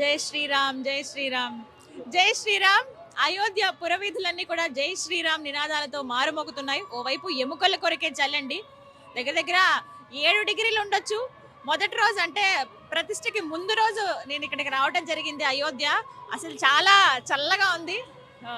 జై శ్రీరామ్ జై శ్రీరామ్ జై శ్రీరామ్. అయోధ్య పురవీధులన్నీ కూడా జై శ్రీరామ్ నినాదాలతో మారుమోగుతున్నాయి. ఓవైపు ఎముకల కొరికే చల్లండి, దగ్గర దగ్గర 7 డిగ్రీలు ఉండొచ్చు. మొదటి రోజు అంటే ప్రతిష్టకి ముందు రోజు నేను ఇక్కడికి రావడం జరిగింది. అయోధ్య అసలు చాలా చల్లగా ఉంది,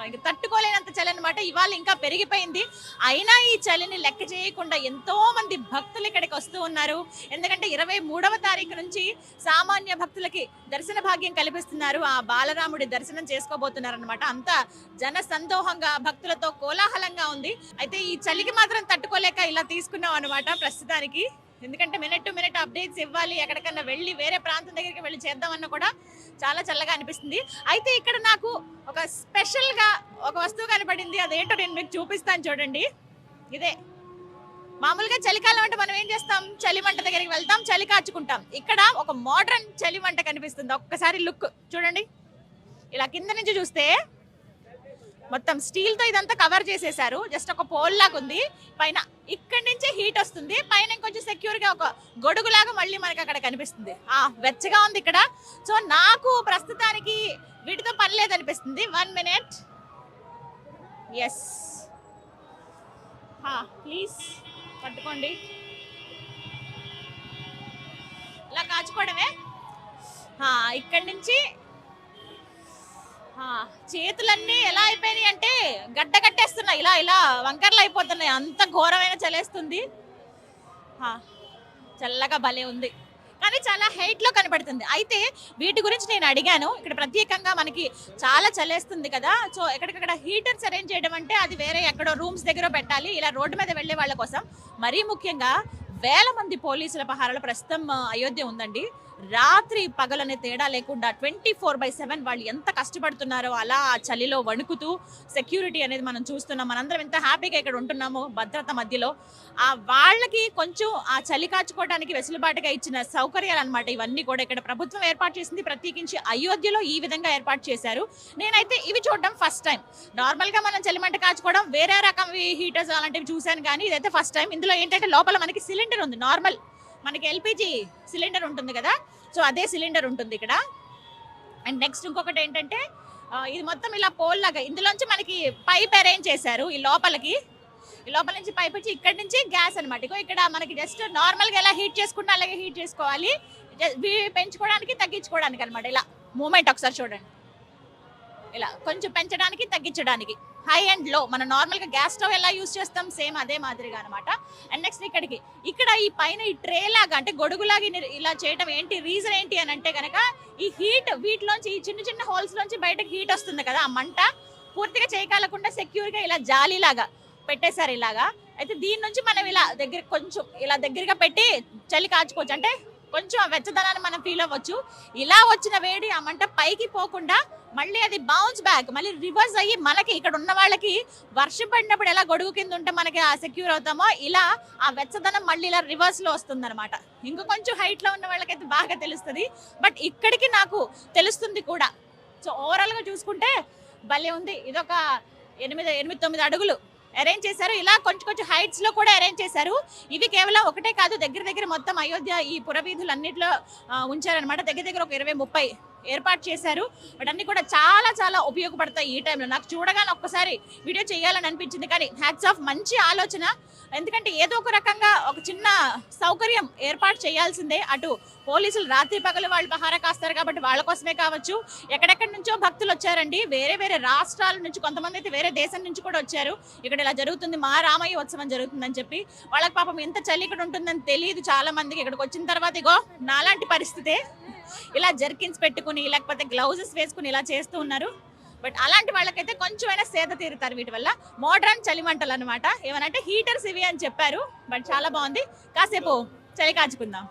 ఇంక తట్టుకోలేనంత చలి అనమాట. ఇవాళ ఇంకా పెరిగిపోయింది. అయినా ఈ చలిని లెక్క చేయకుండా ఎంతో మంది భక్తులు ఇక్కడికి వస్తూ ఉన్నారు. ఎందుకంటే 23వ తారీఖు నుంచి సామాన్య భక్తులకి దర్శన భాగ్యం కల్పిస్తున్నారు. ఆ బాలరాముడి దర్శనం చేసుకోబోతున్నారు అనమాట. అంత జన సందోహంగా భక్తులతో కోలాహలంగా ఉంది. అయితే ఈ చలికి మాత్రం తట్టుకోలేక ఇలా తీసుకున్నాం అనమాట ప్రస్తుతానికి. ఎందుకంటే మినిట్ టు మినిట్ అప్డేట్స్ ఇవ్వాలి, ఎక్కడికన్నా వెళ్ళి వేరే ప్రాంతం దగ్గరికి వెళ్ళి చేద్దామన్నా కూడా చాలా చల్లగా అనిపిస్తుంది. అయితే ఇక్కడ నాకు ఒక స్పెషల్గా ఒక వస్తువు కనపడింది. అదేంటో నేను మీకు చూపిస్తాను చూడండి. ఇదే మామూలుగా చలికాలం అంటే మనం ఏం చేస్తాం, చలి మంట దగ్గరికి వెళ్తాం, చలి కాచుకుంటాం. ఇక్కడ ఒక మోడర్న్ చలి మంట కనిపిస్తుంది. ఒక్కసారి లుక్ చూడండి. ఇలా కింద నుంచి చూస్తే మొత్తం స్టీల్ తో ఇదంతా కవర్ చేసేసారు. జస్ట్ ఒక పోల్ లాగా ఉంది పైన. ఇక్కడి నుంచి హీట్ వస్తుంది, పైన ఇంకొంచెం సెక్యూర్ గా ఒక గొడుగులాగా మళ్ళీ మనకి అక్కడ కనిపిస్తుంది. వెచ్చగా ఉంది ఇక్కడ. సో నాకు ప్రస్తుతానికి వీటితో పని లేదనిపిస్తుంది. 1 మినిట్. ఎస్, ప్లీజ్ పట్టుకోండి. ఇలా కాచుకోవడమే. ఇక్కడి నుంచి చేతులన్నీ ఎలా అయిపోయినాయి అంటే గడ్డ కట్టేస్తున్నాయి, ఇలా ఇలా వంకర్లు అయిపోతున్నాయి. అంత ఘోరమైన చలేస్తుంది. చల్లగా భలే ఉంది, కానీ చాలా హైట్ లో కనబడుతుంది. అయితే వీటి గురించి నేను అడిగాను. ఇక్కడ ప్రత్యేకంగా మనకి చాలా చలేస్తుంది కదా, సో ఎక్కడికక్కడ హీటర్స్ అరేంజ్ చేయడం అంటే అది వేరే ఎక్కడో రూమ్స్ దగ్గర పెట్టాలి. ఇలా రోడ్డు మీద వెళ్లే వాళ్ళ కోసం మరీ ముఖ్యంగా వేల మంది పోలీసుల పహారాలు ప్రస్తుతం అయోధ్య ఉందండి. రాత్రి పగలనే తేడా లేకుండా 24/7 వాళ్ళు ఎంత కష్టపడుతున్నారో అలా ఆ చలిలో వణుకుతూ సెక్యూరిటీ అనేది మనం చూస్తున్నాం. మనందరం ఎంత హ్యాపీగా ఇక్కడ ఉంటున్నాము భద్రత మధ్యలో. వాళ్ళకి కొంచెం ఆ చలి కాచుకోవడానికి వెసులుబాటుగా ఇచ్చిన సౌకర్యాలు అనమాట ఇవన్నీ కూడా. ఇక్కడ ప్రభుత్వం ఏర్పాటు చేసింది, ప్రత్యేకించి అయోధ్యలో ఈ విధంగా ఏర్పాటు చేశారు. నేనైతే ఇవి చూడడం ఫస్ట్ టైం. నార్మల్ గా మనం చలిమంట కాచుకోవడం వేరే రకం హీటర్స్ అలాంటివి చూశాను, కానీ ఇదైతే ఫస్ట్ టైం. ఇందులో ఏంటంటే లోపల మనకి సిలిండర్ ఉంది. నార్మల్ మనకి ఎల్పిజి సిలిండర్ ఉంటుంది కదా, సో అదే సిలిండర్ ఉంటుంది ఇక్కడ. అండ్ నెక్స్ట్ ఇంకొకటి ఏంటంటే ఇది మొత్తం ఇలా పోల్ లాగా, ఇందులోంచి మనకి పైప్ అరేంజ్ చేశారు. ఈ లోపలికి, ఈ లోపల నుంచి పైప్ వచ్చి ఇక్కడ నుంచి గ్యాస్ అనమాట. ఇక్కడ మనకి జస్ట్ నార్మల్గా ఎలా హీట్ చేసుకుంటే అలాగే హీట్ చేసుకోవాలి, పెంచుకోవడానికి తగ్గించుకోవడానికి అనమాట. ఇలా మూమెంట్ ఒకసారి చూడండి, ఇలా కొంచెం పెంచడానికి తగ్గించడానికి. హై అండ్ లో మనం నార్మల్గా గ్యాస్ స్టవ్ ఎలా యూజ్ చేస్తాం సేమ్ అదే మాదిరిగా అనమాట. అండ్ నెక్స్ట్ ఇక్కడ ఈ పైన ఈ ట్రే లాగా అంటే గొడుగులాగా ఇలా చేయడం ఏంటి, రీజన్ ఏంటి అని అంటే కనుక ఈ హీట్ వీటిలోంచి ఈ చిన్న చిన్న హోల్స్ లోంచి బయటకు హీట్ వస్తుంది కదా, ఆ మంట పూర్తిగా చేయకాలకుండా సెక్యూర్గా ఇలా జాలీలాగా పెట్టేశారు ఇలాగా. అయితే దీని నుంచి మనం ఇలా కొంచెం ఇలా దగ్గరగా పెట్టి చలి కాచుకోవచ్చు. అంటే కొంచెం వెచ్చదనాన్ని మనం ఫీల్ అవ్వచ్చు. ఇలా వచ్చిన వేడి ఆ మంట పైకి పోకుండా మళ్ళీ అది బౌన్స్ బ్యాక్, మళ్ళీ రివర్స్ అయ్యి మనకి ఇక్కడ ఉన్న వాళ్ళకి వర్షం పడినప్పుడు ఎలా గొడుగు కింద ఉంటే మనకి ఆ సెక్యూర్ అవుతామో ఇలా ఆ వెచ్చదనం మళ్ళీ ఇలా రివర్స్ లో వస్తుంది అనమాట. ఇంకా కొంచెం హైట్ లో ఉన్న వాళ్ళకైతే బాగా తెలుస్తుంది, బట్ ఇక్కడికి నాకు తెలుస్తుంది కూడా. సో ఓవరాల్ గా చూసుకుంటే భలే ఉంది. ఇదొక 8-9 అడుగులు అరేంజ్ చేశారు. ఇలా కొంచెం హైట్స్ లో కూడా అరేంజ్ చేశారు. ఇవి కేవలం ఒకటే కాదు, దగ్గర మొత్తం అయోధ్య ఈ పురవీధులు అన్నిట్లో ఉంచారనమాట. దగ్గర ఒక 20-30 ఏర్పాటు చేశారు. బట్ అన్ని కూడా చాలా చాలా ఉపయోగపడతాయి ఈ టైంలో. నాకు చూడగానే ఒక్కసారి వీడియో చేయాలని అనిపించింది, కానీ హ్యాట్స్ ఆఫ్, మంచి ఆలోచన. ఎందుకంటే ఏదో ఒక రకంగా ఒక చిన్న సౌకర్యం ఏర్పాటు చేయాల్సిందే. అటు పోలీసులు రాత్రి పగలు వాళ్ళు పహారా కాస్తారు కాబట్టి వాళ్ళ కోసమే కావచ్చు, ఎక్కడెక్కడి నుంచో భక్తులు వచ్చారండి. వేరే రాష్ట్రాల నుంచి, కొంతమంది అయితే వేరే దేశం నుంచి కూడా వచ్చారు. ఇక్కడ ఇలా జరుగుతుంది, మా రామయ్య ఉత్సవం జరుగుతుందని చెప్పి. వాళ్ళకి పాపం ఎంత చలి ఇక్కడ ఉంటుందని తెలియదు చాలా మందికి. ఇక్కడికి వచ్చిన తర్వాత ఇగో నాలాంటి పరిస్థితే, ఇలా జర్కిన్స్ పెట్టుకుని లేకపోతే గ్లౌజెస్ వేసుకుని ఇలా చేస్తూ ఉన్నారు. బట్ అలాంటి వాళ్ళకైతే కొంచెమైనా సేద తీరుతారు వీటి వల్ల. మోడ్రన్ చలిమంటలు అనమాట. ఏమనంటే హీటర్స్ ఇవి అని చెప్పారు, బట్ చాలా బాగుంది. కాసేపు చలి కాచుకుందాం.